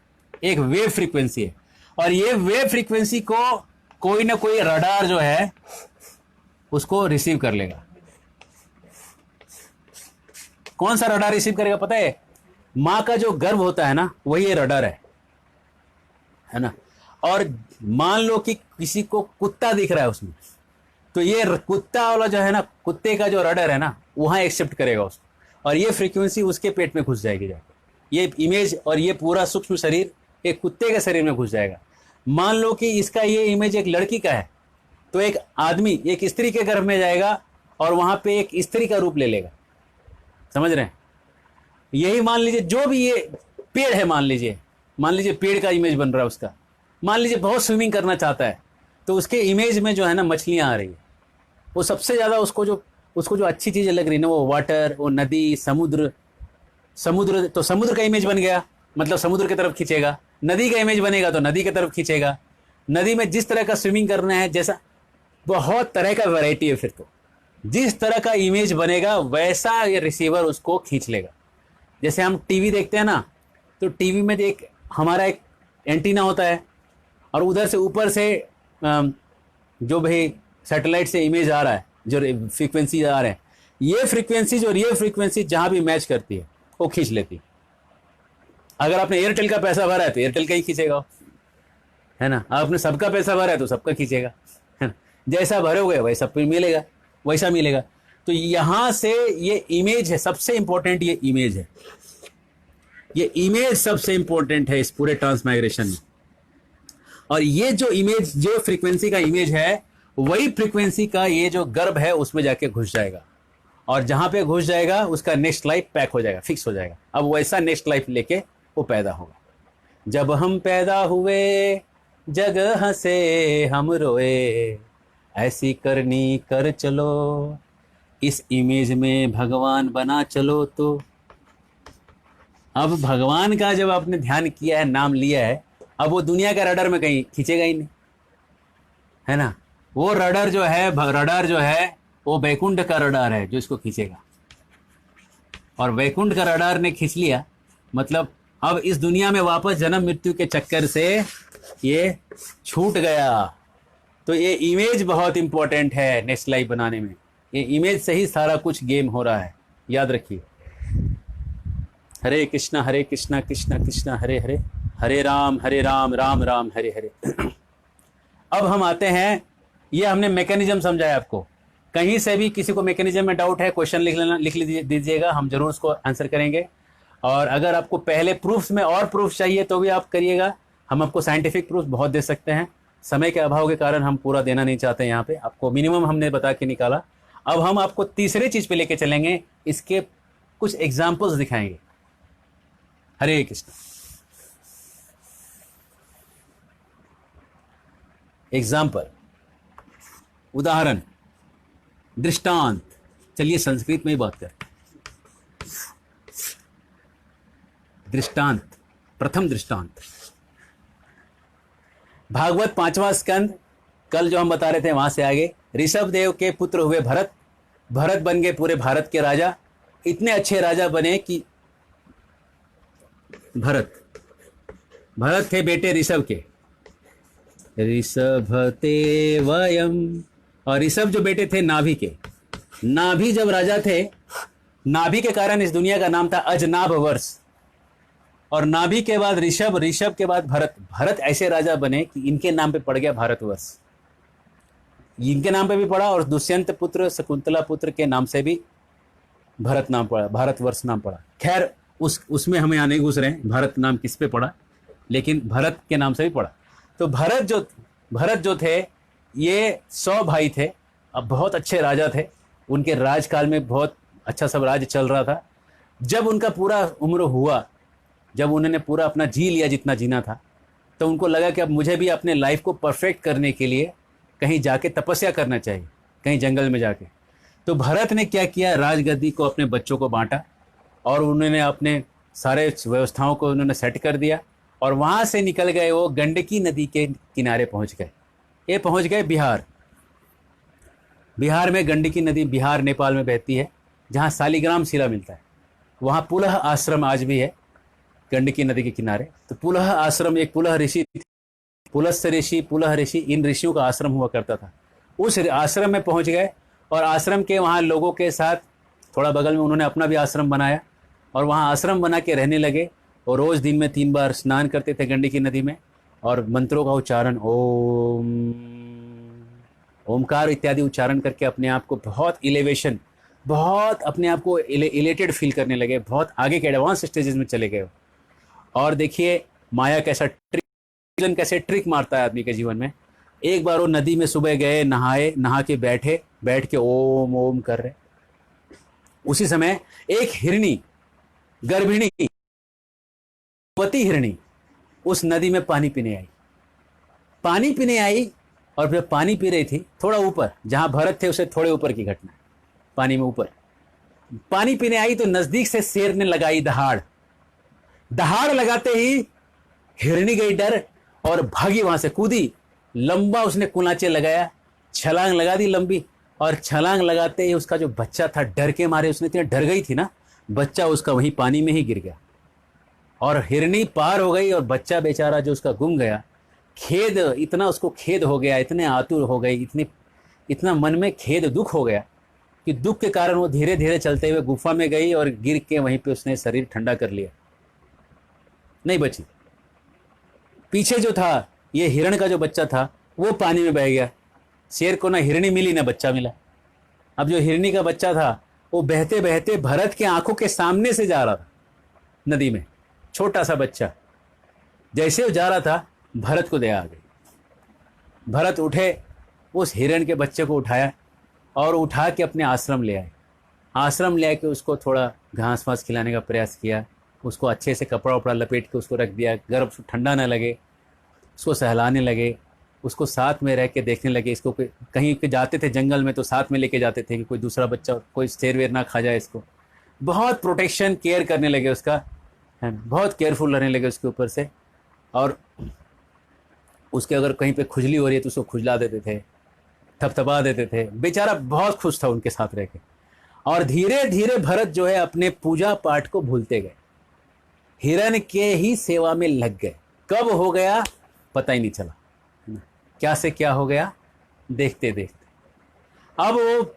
एक वेव फ्रीक्वेंसी है। और ये वेव फ्रीक्वेंसी को कोई ना कोई रडार जो है उसको रिसीव कर लेगा। कौन सा रडार रिसीव करेगा पता है? मां का जो गर्भ होता है ना, वही ये रडार है ना। और मान लो कि किसी को कुत्ता दिख रहा है उसमें, तो ये कुत्ता वाला जो है ना, कुत्ते का जो रडार है ना, वहां एक्सेप्ट करेगा उसको, और ये फ्रीक्वेंसी उसके पेट में घुस जाएगी जाके। ये इमेज और ये पूरा सूक्ष्म शरीर एक कुत्ते के शरीर में घुस जाएगा। मान लो कि इसका ये इमेज एक लड़की का है, तो एक आदमी एक स्त्री के गर्भ में जाएगा और वहां पे एक स्त्री का रूप ले लेगा। समझ रहे हैं? यही मान लीजिए, जो भी ये पेड़ है, मान लीजिए पेड़ का इमेज बन रहा है उसका। मान लीजिए बहुत स्विमिंग करना चाहता है, तो उसके इमेज में जो है ना मछलियां आ रही है, वो सबसे ज्यादा उसको जो अच्छी चीजें लग रही है ना, वो वाटर, वो नदी, समुद्र। तो समुद्र का इमेज बन गया, मतलब समुद्र की तरफ खींचेगा। नदी का इमेज बनेगा तो नदी की तरफ खींचेगा। नदी में जिस तरह का स्विमिंग करना है, जैसा बहुत तरह का वैरायटी है, फिर तो जिस तरह का इमेज बनेगा वैसा ये रिसीवर उसको खींच लेगा। जैसे हम टीवी देखते हैं ना, तो टीवी में हमारा एक एंटीना होता है, और उधर से ऊपर से जो भाई सैटेलाइट से इमेज आ रहा है, जो फ्रीक्वेंसी आ रहे हैं, ये फ्रीक्वेंसी और ये फ्रीक्वेंसी जहां भी मैच करती है वो खींच लेती है। अगर आपने एयरटेल का पैसा भरा है तो एयरटेल का ही खींचेगा, है ना। आपने सबका पैसा भरा है तो सबका खींचेगा, है ना। जैसा भरोगे वैसा मिलेगा, वैसा मिलेगा। तो यहां से ये इमेज है, सबसे इंपॉर्टेंट ये इमेज है। ये इमेज सबसे इंपॉर्टेंट है इस पूरे ट्रांसमाइग्रेशन में। और ये जो इमेज, जो फ्रीक्वेंसी का इमेज है, वही फ्रीक्वेंसी का ये जो गर्भ है उसमें जाके घुस जाएगा, और जहां पे घुस जाएगा उसका नेक्स्ट लाइफ पैक हो जाएगा, फिक्स हो जाएगा। अब वैसा नेक्स्ट लाइफ लेके वो पैदा होगा। जब हम पैदा हुए जग हंसे हम रोए, ऐसी करनी कर चलो, इस इमेज में भगवान बना चलो। तो अब भगवान का जब आपने ध्यान किया है, नाम लिया है, अब वो दुनिया का रडार में कहीं खींचेगा ही नहीं, है ना। वो रडार जो है वो वैकुंठ का रडार है जो इसको खींचेगा। और वैकुंठ का रडार ने खींच लिया, मतलब अब इस दुनिया में वापस जन्म मृत्यु के चक्कर से ये छूट गया। तो ये इमेज बहुत इंपॉर्टेंट है नेक्स्ट लाइफ बनाने में। ये इमेज से ही सारा कुछ गेम हो रहा है, याद रखिए। हरे कृष्णा कृष्णा कृष्णा हरे हरे, हरे राम राम राम हरे हरे। अब हम आते हैं, ये हमने मैकेनिज्म समझाया आपको। कहीं से भी किसी को मैकेनिज्म में डाउट है, क्वेश्चन लिख दीजिएगा, हम जरूर उसको आंसर करेंगे। और अगर आपको पहले प्रूफ्स में और प्रूफ चाहिए तो भी आप करिएगा, हम आपको साइंटिफिक प्रूफ बहुत दे सकते हैं। समय के अभाव के कारण हम पूरा देना नहीं चाहते, यहाँ पे आपको मिनिमम हमने बता के निकाला। अब हम आपको तीसरे चीज पे लेके चलेंगे, इसके कुछ एग्जाम्पल्स दिखाएंगे। हरे कृष्ण। एग्जाम्पल, उदाहरण, दृष्टांत। चलिए संस्कृत में ही बात करें। दृष्टांत, प्रथम दृष्टांत, भागवत 5वां स्कंद, कल जो हम बता रहे थे वहां से आगे। ऋषभ देव के पुत्र हुए भरत, भरत बन गए पूरे भारत के राजा। इतने अच्छे राजा बने कि भरत थे बेटे ऋषभ के, ऋषभ ते वयम, और ऋषभ जो बेटे थे नाभि के। नाभि जब राजा थे, नाभि के कारण इस दुनिया का नाम था अजनाभ वर्ष। और नाभि के बाद ऋषभ, ऋषभ के बाद भरत। भरत ऐसे राजा बने कि इनके नाम पे पड़ गया भारतवर्ष, इनके नाम पे भी पड़ा, और दुष्यंत पुत्र शकुंतला पुत्र के नाम से भी भरत नाम पड़ा, भारतवर्ष नाम पड़ा। खैर उसमें हमें यहाँ नहीं घुस रहे हैं भारत नाम किस पे पड़ा, लेकिन भरत के नाम से भी पड़ा। तो भरत जो थे ये 100 भाई थे, अब बहुत अच्छे राजा थे। उनके राजकाल में बहुत अच्छा सब राज्य चल रहा था। जब उनका पूरा उम्र हुआ, जब उन्होंने पूरा अपना जी लिया जितना जीना था, तो उनको लगा कि अब मुझे भी अपने लाइफ को परफेक्ट करने के लिए कहीं जाके तपस्या करना चाहिए, कहीं जंगल में जाके। तो भरत ने क्या किया, राजगद्दी को अपने बच्चों को बांटा, और उन्होंने अपने सारे व्यवस्थाओं को उन्होंने सेट कर दिया, और वहाँ से निकल गए वो गंडकी नदी के किनारे पहुँच गए। ये पहुँच गए बिहार। बिहार में गंडकी नदी बिहार नेपाल में बहती है, जहाँ शालिग्राम शिला मिलता है। वहाँ पुलह आश्रम आज भी है गंडकी नदी के किनारे। तो पुलह आश्रम, एक पुलह ऋषि, पुलस्त्य ऋषि, पुलह ऋषि, इन ऋषियों का आश्रम हुआ करता था। उस आश्रम में पहुँच गए, और आश्रम के वहाँ लोगों के साथ थोड़ा बगल में उन्होंने अपना भी आश्रम बनाया, और वहाँ आश्रम बना के रहने लगे। और रोज़ दिन में 3 बार स्नान करते थे गंडकी नदी में, और मंत्रों का उच्चारण, ओमकार इत्यादि उच्चारण करके अपने आप को बहुत इलेवेशन, बहुत अपने आप को इलेटेड फील करने लगे, बहुत आगे के एडवांस स्टेजेस में चले गए। और देखिए माया कैसा कैसे ट्रिक मारता है आदमी के जीवन में। एक बार वो नदी में सुबह गए, नहाए, नहा के बैठ के ओम ओम कर रहे। उसी समय एक हिरणी, गर्भिणी पति हिरणी उस नदी में पानी पीने आई, और जब पानी पी रही थी, थोड़ा ऊपर जहां भरत थे उसे थोड़े ऊपर की घटना, पानी में ऊपर पानी पीने आई, तो नजदीक से शेर ने लगाई दहाड़ लगाते ही हिरणी गई डर और भागी, वहां से कूदी, लंबा उसने कुलाचे लगाया, छलांग लगा दी लंबी, और छलांग लगाते ही उसका जो बच्चा था डर के मारे, उसने इतनी डर गई थी ना, बच्चा उसका वहीं पानी में ही गिर गया। और हिरणी पार हो गई, और बच्चा बेचारा जो उसका गुम गया, खेद, इतना उसको खेद हो गया, इतने आतुर हो गई, इतना मन में खेद, दुख हो गया कि दुख के कारण वो धीरे धीरे चलते हुए गुफा में गई, और गिर के वहीं पे उसने शरीर ठंडा कर लिया, नहीं बची। पीछे जो था ये हिरण का जो बच्चा था वो पानी में बह गया। शेर को ना हिरणी मिली ना बच्चा मिला। अब जो हिरणी का बच्चा था वो बहते बहते भरत के आंखों के सामने से जा रहा था नदी में, छोटा सा बच्चा। जैसे वो जा रहा था, भरत को दया आ गई। भरत उठे, उस हिरण के बच्चे को उठाया, और उठा के अपने आश्रम ले आए। आश्रम ले आके उसको थोड़ा घास वास खिलाने का प्रयास किया, उसको अच्छे से कपड़ा वपड़ा लपेट के उसको रख दिया, गर्म ठंडा ना लगे, उसको सहलाने लगे, उसको साथ में रह के देखने लगे। इसको कहीं पे जाते थे जंगल में तो साथ में लेके जाते थे कि कोई दूसरा बच्चा, कोई शेर वेर ना खा जाए इसको। बहुत प्रोटेक्शन केयर करने लगे उसका, बहुत केयरफुल रहने लगे उसके ऊपर से। और उसके अगर कहीं पे खुजली हो रही है तो उसको खुजला देते थे, थपथपा देते थे। बेचारा बहुत खुश था उनके साथ रह के। और धीरे धीरे भरत जो है अपने पूजा पाठ को भूलते गए, हिरण के ही सेवा में लग गए। कब हो गया पता ही नहीं चला, क्या से क्या हो गया देखते देखते। अब वो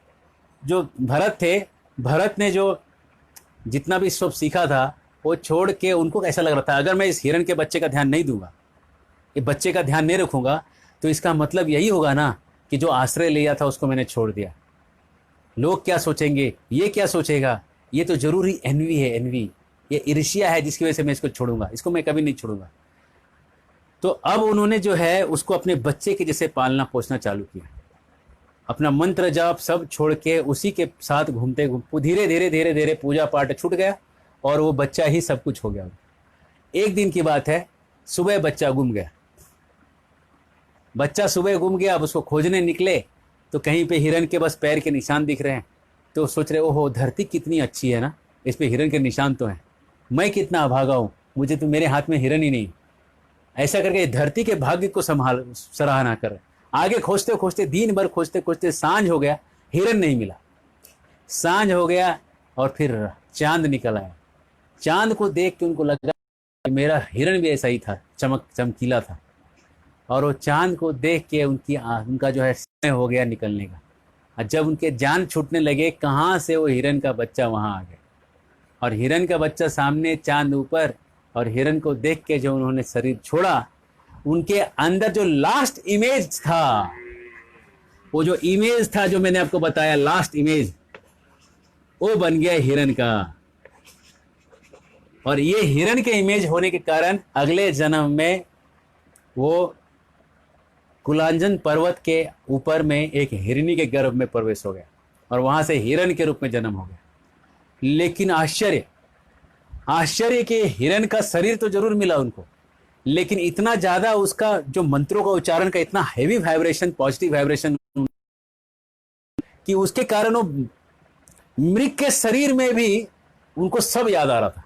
जो भरत थे, भरत ने जो जितना भी सब सीखा था वो छोड़ के, उनको कैसा लग रहा था, अगर मैं इस हिरण के बच्चे का ध्यान नहीं दूंगा, ये बच्चे का ध्यान नहीं रखूंगा, तो इसका मतलब यही होगा ना कि जो आश्रय लिया था उसको मैंने छोड़ दिया। लोग क्या सोचेंगे, ये क्या सोचेगा, ये तो जरूरी एनवी है, एनवी, ये ईर्ष्या है जिसकी वजह से मैं इसको छोड़ूंगा, इसको मैं कभी नहीं छोड़ूंगा। तो अब उन्होंने जो है उसको अपने बच्चे के जैसे पालना पोसना चालू किया। अपना मंत्र जाप सब छोड़ के उसी के साथ घूमते घूमते धीरे धीरे धीरे धीरे पूजा पाठ छूट गया, और वो बच्चा ही सब कुछ हो गया। एक दिन की बात है, सुबह बच्चा गुम गया। बच्चा सुबह गुम गया। अब उसको खोजने निकले तो कहीं पे हिरन के बस पैर के निशान दिख रहे हैं। तो सोच रहे, ओहो धरती कितनी अच्छी है ना, इस पे हिरन के निशान तो हैं, मैं कितना अभागा हूँ, मुझे तो मेरे हाथ में हिरन ही नहीं। ऐसा करके धरती के भाग्य को सराहना कर। आगे खोजते खोजते दिन भर खोजते खोजते सांझ हो गया, हिरन नहीं मिला। सांझ हो गया और फिर चांद निकल आया। चांद को देख के उनको लगा कि मेरा हिरण भी ऐसा ही था, चमकीला था। और वो चांद को देख के उनका जो है समय हो गया निकलने का। और जब उनके जान छूटने लगे, कहाँ से वो हिरण का बच्चा वहाँ आ गया, और हिरण का बच्चा सामने, चांद ऊपर, और हिरण को देख के जो उन्होंने शरीर छोड़ा, उनके अंदर जो लास्ट इमेज था, वो जो इमेज था जो मैंने आपको बताया, लास्ट इमेज, वो बन गया हिरण का। और ये हिरण के इमेज होने के कारण अगले जन्म में वो कुलांजन पर्वत के ऊपर में एक हिरनी के गर्भ में प्रवेश हो गया, और वहां से हिरण के रूप में जन्म हो गया। लेकिन आश्चर्य के हिरण का शरीर तो जरूर मिला उनको, लेकिन इतना ज्यादा उसका जो मंत्रों का उच्चारण का इतना हैवी वाइब्रेशन, पॉजिटिव वाइब्रेशन, कि उसके कारण वो मृग के शरीर में भी उनको सब याद आ रहा था।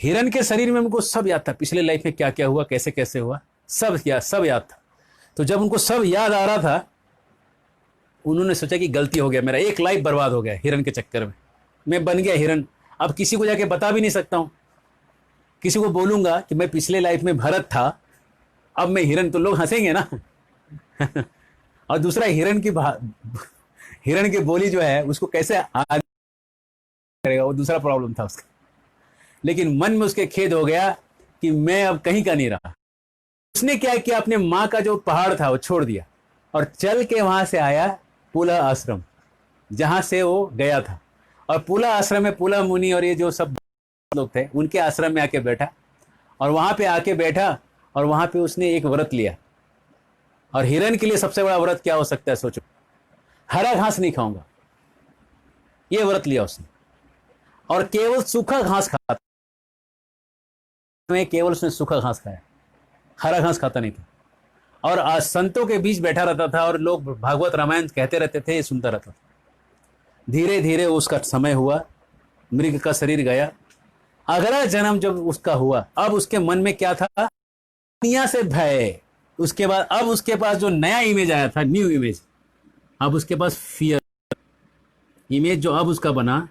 हिरण के शरीर में उनको सब याद था, पिछले लाइफ में क्या क्या हुआ, कैसे कैसे हुआ, सब याद था। तो जब उनको सब याद आ रहा था, उन्होंने सोचा कि गलती हो गया, मेरा एक लाइफ बर्बाद हो गया हिरण के चक्कर में, मैं बन गया हिरण। अब किसी को जाके बता भी नहीं सकता हूं, किसी को बोलूंगा कि मैं पिछले लाइफ में भरत था, अब मैं हिरण, तो लोग हंसेंगे ना। और दूसरा, हिरण की बोली जो है उसको कैसे आगे करेगा, वो दूसरा प्रॉब्लम था उसका। लेकिन मन में उसके खेद हो गया कि मैं अब कहीं का नहीं रहा। उसने क्या किया, अपने माँ का जो पहाड़ था वो छोड़ दिया और चल के वहां से आया पुला आश्रम, जहां से वो गया था। और पुला आश्रम में पुला मुनि और ये जो सब लोग थे, उनके आश्रम में आके बैठा, और वहां पे आके बैठा, और वहां पे उसने एक व्रत लिया। और हिरण के लिए सबसे बड़ा व्रत क्या हो सकता है, सोचो, हरा घास नहीं खाऊंगा, ये व्रत लिया उसने, और केवल सूखा घास खाता। केवल उसने सूखा घास खाया, हरा घास खाता नहीं था। और आज संतों के बीच बैठा रहता था, और लोग भागवत रामायण कहते रहते थे, ये सुनता रहता था। धीरे धीरे उसका समय हुआ, मृग का शरीर गया। अगला जन्म जब उसका हुआ, अब उसके मन में क्या था, दुनिया से भय। उसके बाद अब उसके पास जो नया इमेज आया था, न्यू इमेज, अब उसके पास फियर इमेज जो अब उसका बना,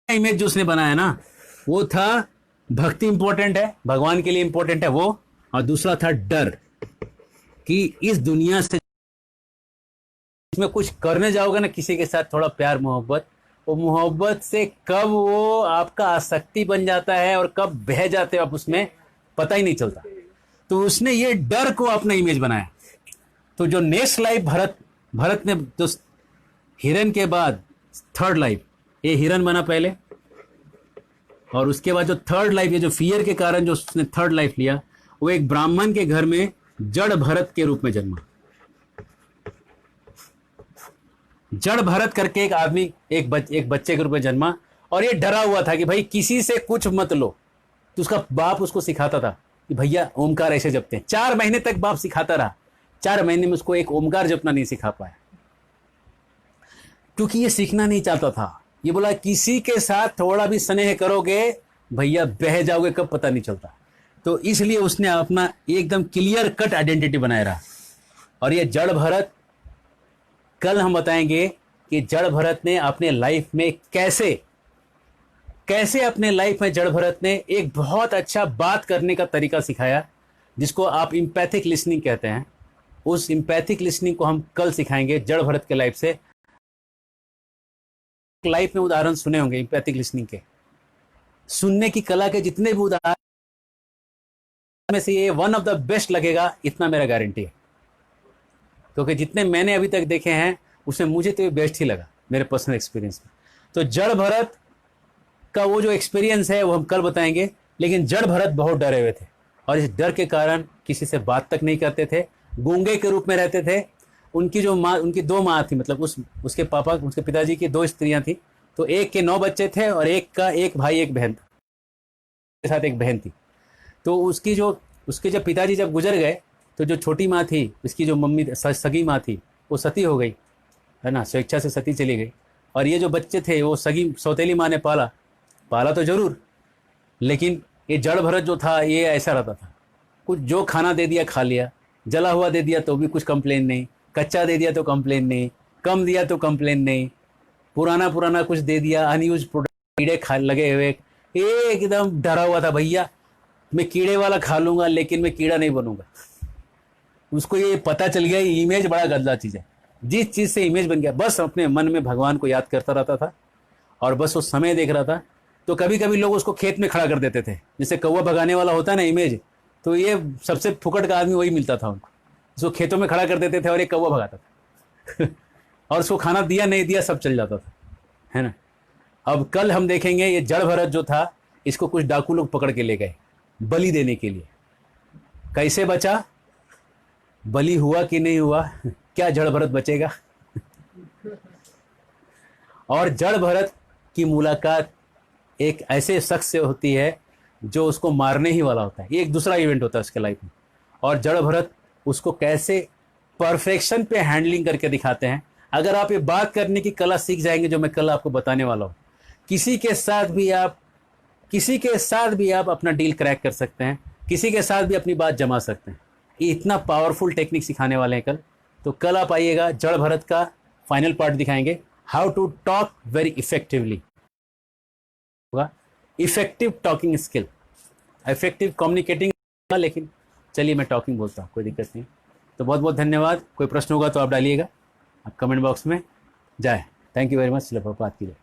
इमेज जो उसने बनाया ना, वो था भक्ति इंपॉर्टेंट है, भगवान के लिए इंपॉर्टेंट है वो, और दूसरा था डर कि इस दुनिया से इसमें कुछ करने जाओगे ना, किसी के साथ थोड़ा प्यार मोहब्बत, वो मोहब्बत से कब वो आपका आसक्ति बन जाता है और कब बह जाते हो आप उसमें, पता ही नहीं चलता। तो उसने ये डर को अपना इमेज बनाया। तो जो नेक्स्ट लाइफ भरत ने जो हिरण के बाद थर्ड लाइफ, ये हिरण बना पहले, और उसके बाद जो थर्ड लाइफ, ये जो फियर के कारण जो उसने थर्ड लाइफ लिया, वो एक ब्राह्मण के घर में जड़ भरत के रूप में जन्मा। जड़ भरत करके एक आदमी, एक बच्चे के रूप में जन्मा, और ये डरा हुआ था कि भाई किसी से कुछ मत लो। तो उसका बाप उसको सिखाता था कि भैया ओमकार ऐसे जपते हैं। 4 महीने तक बाप सिखाता रहा, 4 महीने में उसको एक ओमकार जपना नहीं सिखा पाया, क्योंकि ये सीखना नहीं चाहता था। ये बोला किसी के साथ थोड़ा भी स्नेह करोगे भैया बह जाओगे, कब पता नहीं चलता। तो इसलिए उसने अपना एकदम क्लियर कट आइडेंटिटी बनाया रहा। और ये जड़ भरत, कल हम बताएंगे कि जड़ भरत ने अपने लाइफ में कैसे अपने लाइफ में जड़ भरत ने एक बहुत अच्छा बात करने का तरीका सिखाया, जिसको आप इम्पैथिक लिसनिंग कहते हैं। उस इम्पैथिक लिसनिंग को हम कल सिखाएंगे जड़ भरत के लाइफ से। लाइफ में उदाहरण सुने होंगे इम्पैथिक लिसनिंग के, सुनने की कला के जितने भी उदाहरण में से ये वन ऑफ द बेस्ट लगेगा, इतना मेरा गारंटी है। क्योंकि जितने मैंने अभी तक देखे हैं उसमें मुझे तो ये बेस्ट ही लगा मेरे पर्सनल एक्सपीरियंस में। तो जड़ भरत का वो जो एक्सपीरियंस है वो हम कल बताएंगे। लेकिन जड़ भरत बहुत डरे हुए थे, और इस डर के कारण किसी से बात तक नहीं करते थे, गूंगे के रूप में रहते थे। उनकी जो माँ, उनकी 2 माँ थी, मतलब उसके पिताजी की 2 स्त्रियां थी। तो एक के 9 बच्चे थे, और एक का एक भाई एक बहन था, के साथ एक बहन थी। तो उसके जब पिताजी जब गुजर गए, तो जो छोटी माँ थी, उसकी जो मम्मी सगी माँ थी, वो सती हो गई, है ना, स्वेच्छा से सती चली गई। और ये जो बच्चे थे वो सौतेली माँ ने पाला तो जरूर, लेकिन ये जड़ भरत जो था ये ऐसा रहता था, कुछ जो खाना दे दिया खा लिया, जला हुआ दे दिया तो भी कुछ कंप्लेन नहीं, कच्चा दे दिया तो कंप्लेन नहीं, कम दिया तो कंप्लेन नहीं, पुराना पुराना कुछ दे दिया, अनयूज प्रोडक्ट, कीड़े खा लगे हुए, एकदम डरा हुआ था भैया मैं कीड़े वाला खा लूंगा लेकिन मैं कीड़ा नहीं बनूंगा। उसको ये पता चल गया इमेज बड़ा गंदा चीज़ है। जिस चीज़ से इमेज बन गया, बस अपने मन में भगवान को याद करता रहता था और बस वो समय देख रहा था। तो कभी कभी लोग उसको खेत में खड़ा कर देते थे, जैसे कौवा भगाने वाला होता है ना इमेज, तो ये सबसे फुकट का आदमी वही मिलता था उनको, उसको खेतों में खड़ा कर देते थे और एक कौवा भगाता था और उसको खाना दिया नहीं दिया सब चल जाता था, है ना। अब कल हम देखेंगे ये जड़ भरत जो था, इसको कुछ डाकू लोग पकड़ के ले गए बलि देने के लिए। कैसे बचा, बलि हुआ कि नहीं हुआ, क्या जड़ भरत बचेगा। और जड़ भरत की मुलाकात एक ऐसे शख्स से होती है जो उसको मारने ही वाला होता है, ये एक दूसरा इवेंट होता है उसके लाइफ में। और जड़ भरत उसको कैसे परफेक्शन पे हैंडलिंग करके दिखाते हैं। अगर आप ये बात करने की कला सीख जाएंगे जो मैं कल आपको बताने वाला हूँ, किसी के साथ भी आप अपना डील क्रैक कर सकते हैं, किसी के साथ भी अपनी बात जमा सकते हैं। ये इतना पावरफुल टेक्निक सिखाने वाले हैं कल। तो कल आप आइएगा, जड़ भरत का फाइनल पार्ट दिखाएंगे, how to talk very effectively होगा, effective talking skill, effective communicating. लेकिन चलिए मैं टॉकिंग बोलता हूँ, कोई दिक्कत नहीं। तो बहुत बहुत धन्यवाद। कोई प्रश्न होगा तो आप डालिएगा, आप कमेंट बॉक्स में जाए। Thank you very much. बात कीजिए।